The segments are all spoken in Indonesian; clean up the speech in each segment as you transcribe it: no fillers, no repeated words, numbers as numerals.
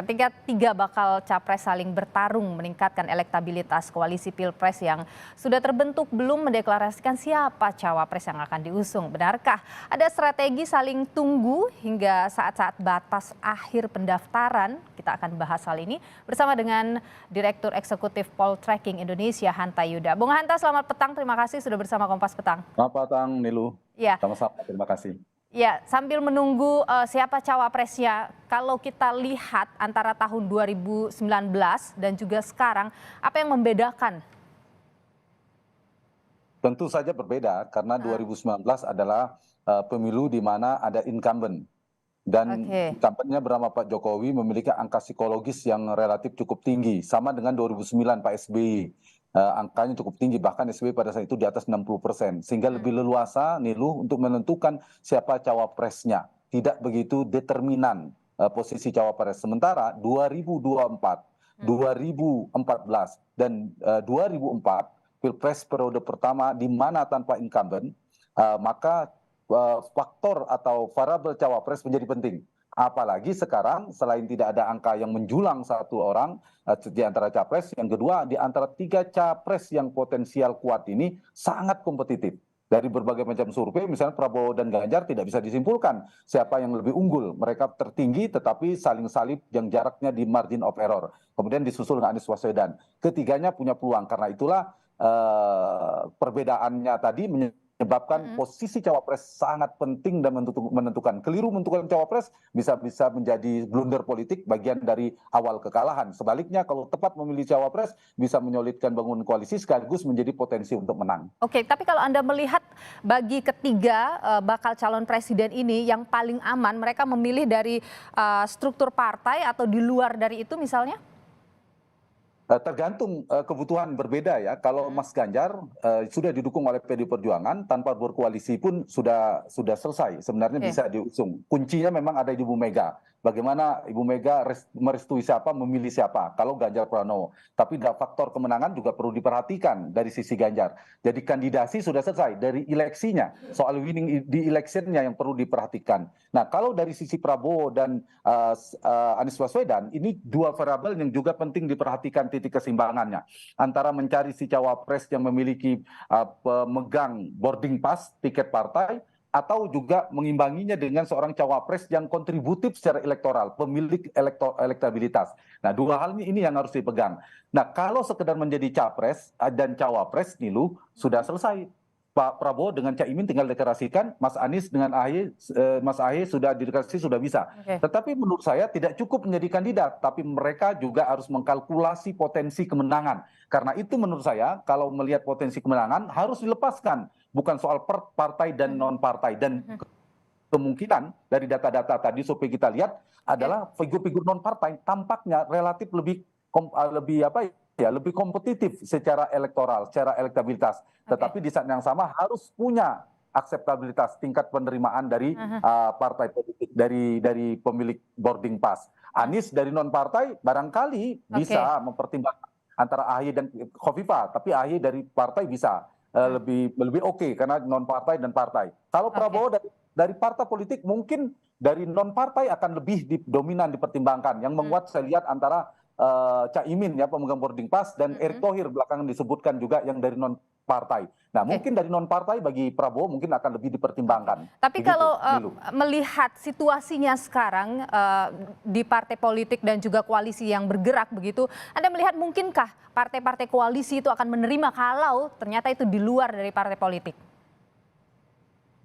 Ketika tiga bakal capres saling bertarung meningkatkan elektabilitas, koalisi Pilpres yang sudah terbentuk belum mendeklarasikan siapa cawapres yang akan diusung. Benarkah ada strategi saling tunggu hingga saat-saat batas akhir pendaftaran? Kita akan bahas hal ini bersama dengan Direktur Eksekutif Poltreking Indonesia, Hanta Yuda. Bung Hanta, selamat petang. Terima kasih sudah bersama Kompas Petang. Selamat petang, Nilu. Ya. Sama-sama, terima kasih. Ya, sambil menunggu siapa cawapresnya, kalau kita lihat antara tahun 2019 dan juga sekarang, apa yang membedakan? Tentu saja berbeda, karena 2019 adalah pemilu di mana ada incumbent. Dan incumbentnya bernama Pak Jokowi memiliki angka psikologis yang relatif cukup tinggi. Sama dengan 2009 Pak SBY. Angkanya cukup tinggi, bahkan SBY pada saat itu di atas 60%. Sehingga lebih leluasa Niluh untuk menentukan siapa cawapresnya. Tidak begitu determinan posisi cawapres. Sementara 2024, 2014, dan 2004, Pilpres periode pertama di mana tanpa incumbent, maka faktor atau variabel cawapres menjadi penting. Apalagi sekarang selain tidak ada angka yang menjulang satu orang di antara capres, yang kedua di antara tiga capres yang potensial kuat ini sangat kompetitif. Dari berbagai macam survei, misalnya Prabowo dan Ganjar tidak bisa disimpulkan siapa yang lebih unggul. Mereka tertinggi tetapi saling salib yang jaraknya di margin of error. Kemudian disusul dengan Anies Baswedan. Ketiganya punya peluang, karena itulah perbedaannya tadi menyebabkan posisi cawapres sangat penting dan menentukan. Keliru menentukan cawapres bisa menjadi blunder politik, bagian dari awal kekalahan. Sebaliknya kalau tepat memilih cawapres bisa menyolidkan bangun koalisi sekaligus menjadi potensi untuk menang. Oke, tapi kalau Anda melihat bagi ketiga bakal calon presiden ini yang paling aman, mereka memilih dari struktur partai atau di luar dari itu misalnya? Tergantung kebutuhan berbeda ya. Kalau Mas Ganjar sudah didukung oleh PD Perjuangan, tanpa berkoalisi pun sudah selesai. Sebenarnya bisa diusung. Kuncinya memang ada di Ibu Mega. Bagaimana Ibu Mega merestui siapa, memilih siapa. Kalau Ganjar Pranowo. Tapi faktor kemenangan juga perlu diperhatikan dari sisi Ganjar. Jadi kandidasi sudah selesai. Dari eleksinya, soal winning di electionnya yang perlu diperhatikan. Nah, kalau dari sisi Prabowo dan Anies Baswedan, ini dua variabel yang juga penting diperhatikan titik keseimbangannya antara mencari si cawapres yang memiliki pemegang boarding pass tiket partai, atau juga mengimbanginya dengan seorang cawapres yang kontributif secara elektoral, pemilik elektabilitas. Nah, dua hal ini yang harus dipegang. Nah, kalau sekedar menjadi capres dan cawapres, Nilu, sudah selesai. Pak Prabowo dengan Caimin tinggal deklarasikan, Mas Anies dengan AHY, Mas AHY sudah dideklarasi sudah bisa. Tetapi menurut saya tidak cukup menjadi kandidat, tapi mereka juga harus mengkalkulasi potensi kemenangan. Karena itu menurut saya kalau melihat potensi kemenangan harus dilepaskan, bukan soal partai dan non partai. Dan kemungkinan dari data-data tadi survei kita lihat adalah figur-figur non partai tampaknya relatif lebih lebih kompetitif secara elektoral, secara elektabilitas. Tetapi di saat yang sama harus punya akseptabilitas tingkat penerimaan dari partai politik, dari pemilik boarding pass. Anies dari non partai barangkali bisa mempertimbangkan antara AHY dan Khofifah, tapi AHY dari partai bisa lebih oke karena non partai dan partai. Kalau Prabowo dari partai politik mungkin dari non partai akan lebih dominan dipertimbangkan. Yang menguat saya lihat antara Caimin ya, pemegang boarding pass, dan Erick Thohir belakangan disebutkan juga yang dari non partai. Nah, mungkin dari non partai bagi Prabowo mungkin akan lebih dipertimbangkan. Tapi kalau melihat situasinya sekarang di partai politik dan juga koalisi yang bergerak begitu, Anda melihat mungkinkah partai-partai koalisi itu akan menerima kalau ternyata itu di luar dari partai politik?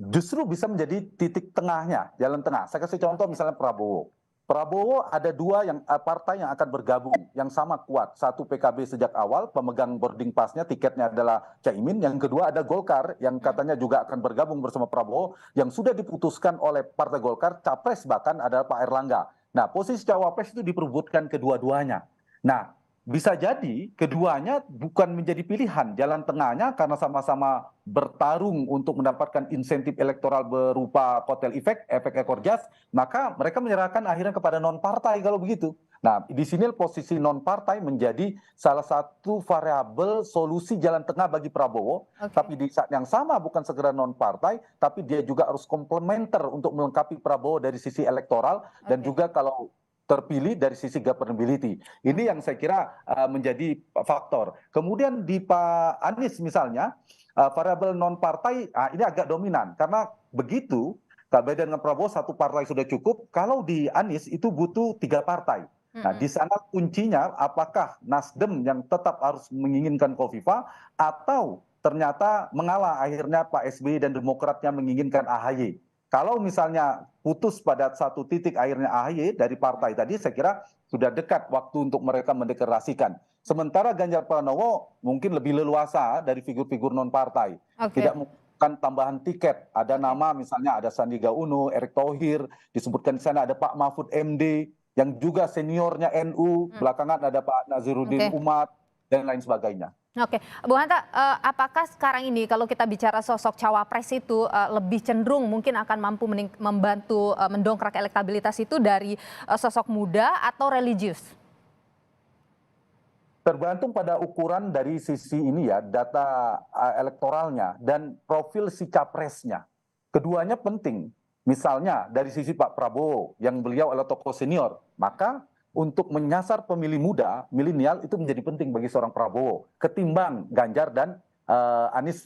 Justru bisa menjadi titik tengahnya, jalan tengah. Saya kasih contoh misalnya Prabowo. Prabowo ada dua partai yang akan bergabung, yang sama kuat. Satu PKB sejak awal, pemegang boarding pass-nya, tiketnya adalah Caimin. Yang kedua ada Golkar, yang katanya juga akan bergabung bersama Prabowo, yang sudah diputuskan oleh Partai Golkar, capres bahkan adalah Pak Erlangga. Nah, posisi cawapres itu diperebutkan kedua-duanya. Nah, bisa jadi keduanya bukan menjadi pilihan, jalan tengahnya karena sama-sama bertarung untuk mendapatkan insentif elektoral berupa kotel efek ekor jas, maka mereka menyerahkan akhirnya kepada non partai kalau begitu. Nah, di sini posisi non partai menjadi salah satu variabel solusi jalan tengah bagi Prabowo, tapi di saat yang sama bukan segera non partai, tapi dia juga harus komplementer untuk melengkapi Prabowo dari sisi elektoral, dan juga kalau terpilih dari sisi governability. Ini yang saya kira menjadi faktor. Kemudian di Pak Anies misalnya, variabel non partai ini agak dominan karena begitu beda dengan Prabowo satu partai sudah cukup. Kalau di Anies itu butuh 3 partai. Nah, di sana kuncinya apakah Nasdem yang tetap harus menginginkan Kofifa atau ternyata mengalah akhirnya Pak SBY dan Demokratnya menginginkan AHY. Kalau misalnya putus pada satu titik akhirnya AHY dari partai tadi, saya kira sudah dekat waktu untuk mereka mendeklarasikan. Sementara Ganjar Pranowo mungkin lebih leluasa dari figur-figur non partai. Oke. Tidak membutuhkan tambahan tiket. Ada nama misalnya ada Sandiaga Uno, Erick Thohir, disebutkan di sana ada Pak Mahfud MD yang juga seniornya NU, belakangan ada Pak Nazaruddin Oke. Umar dan lain sebagainya. Oke, Bu Hanta, apakah sekarang ini kalau kita bicara sosok cawapres itu lebih cenderung mungkin akan mampu membantu mendongkrak elektabilitas itu dari sosok muda atau religius? Tergantung pada ukuran dari sisi ini ya, data elektoralnya dan profil si capresnya. Keduanya penting. Misalnya dari sisi Pak Prabowo yang beliau adalah tokoh senior, maka untuk menyasar pemilih muda, milenial itu menjadi penting bagi seorang Prabowo ketimbang Ganjar dan Anies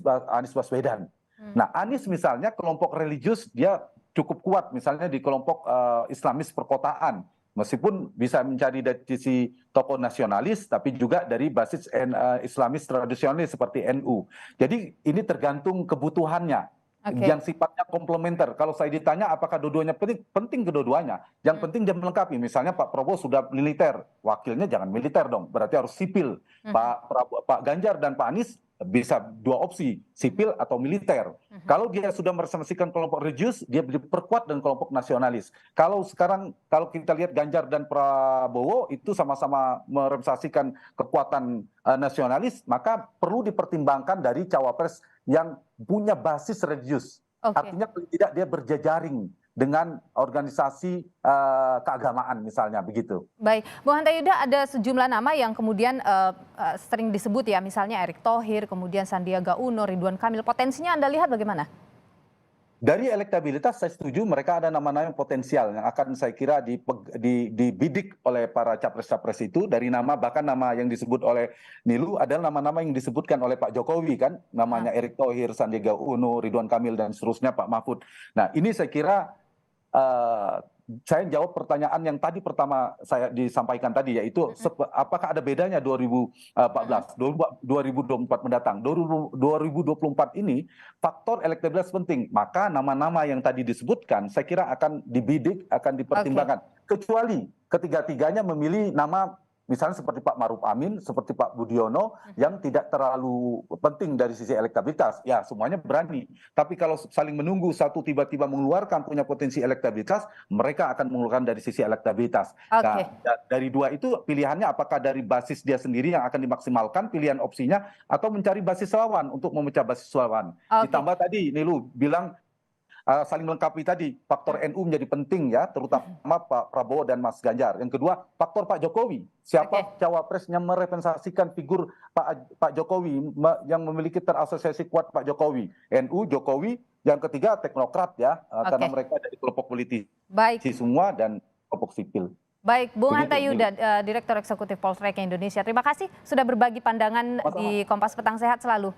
Baswedan. Nah, Anies misalnya kelompok religius dia cukup kuat misalnya di kelompok Islamis perkotaan. Meskipun bisa mencari dari sisi tokoh nasionalis, tapi juga dari basis Islamis tradisionalis seperti NU. Jadi ini tergantung kebutuhannya. Oke. Yang sifatnya komplementer. Kalau saya ditanya apakah dua-duanya penting, penting kedua-duanya. Yang penting dia melengkapi. Misalnya Pak Prabowo sudah militer, wakilnya jangan militer dong, berarti harus sipil. Pak Ganjar dan Pak Anies bisa 2 opsi, sipil atau militer. Kalau dia sudah merepresentasikan kelompok religius, dia diperkuat dengan kelompok nasionalis. Kalau sekarang, kalau kita lihat Ganjar dan Prabowo itu sama-sama merepresentasikan kekuatan nasionalis, maka perlu dipertimbangkan dari cawapres yang punya basis religius. Oke. Artinya paling tidak dia berjejaring dengan organisasi keagamaan misalnya begitu. Baik, Bu Hanta Yuda, ada sejumlah nama yang kemudian sering disebut ya, misalnya Erick Thohir, kemudian Sandiaga Uno, Ridwan Kamil. Potensinya Anda lihat bagaimana? Dari elektabilitas saya setuju mereka ada nama-nama yang potensial yang akan saya kira dibidik oleh para capres-capres itu. Dari nama, bahkan nama yang disebut oleh Nilu adalah nama-nama yang disebutkan oleh Pak Jokowi kan, namanya Erick Thohir, Sandiaga Uno, Ridwan Kamil dan seterusnya, Pak Mahfud. Nah, ini saya kira saya jawab pertanyaan yang tadi pertama saya disampaikan tadi, yaitu apakah ada bedanya 2014, 2024 mendatang. 2024 ini faktor elektabilitas penting, maka nama-nama yang tadi disebutkan saya kira akan dibidik, akan dipertimbangkan. Kecuali ketiga-tiganya memilih nama misalnya seperti Pak Maruf Amin, seperti Pak Budiono yang tidak terlalu penting dari sisi elektabilitas. Ya, semuanya berani. Tapi kalau saling menunggu satu tiba-tiba mengeluarkan punya potensi elektabilitas, mereka akan mengeluarkan dari sisi elektabilitas. Oke. Nah, dari dua itu pilihannya apakah dari basis dia sendiri yang akan dimaksimalkan pilihan opsinya atau mencari basis lawan untuk memecah basis lawan. Oke. Ditambah tadi Nilu bilang saling melengkapi tadi, faktor NU menjadi penting ya, terutama Pak Prabowo dan Mas Ganjar. Yang kedua, faktor Pak Jokowi. Siapa cawapresnya merepresentasikan figur Pak Jokowi yang memiliki terasosiasi kuat Pak Jokowi. NU, Jokowi. Yang ketiga, teknokrat ya, karena mereka dari kelompok politisi semua dan kelompok sipil. Baik, Bung Hanta Yuda, Direktur Eksekutif Poltreking Indonesia. Terima kasih sudah berbagi pandangan di Kompas Petang. Sehat selalu.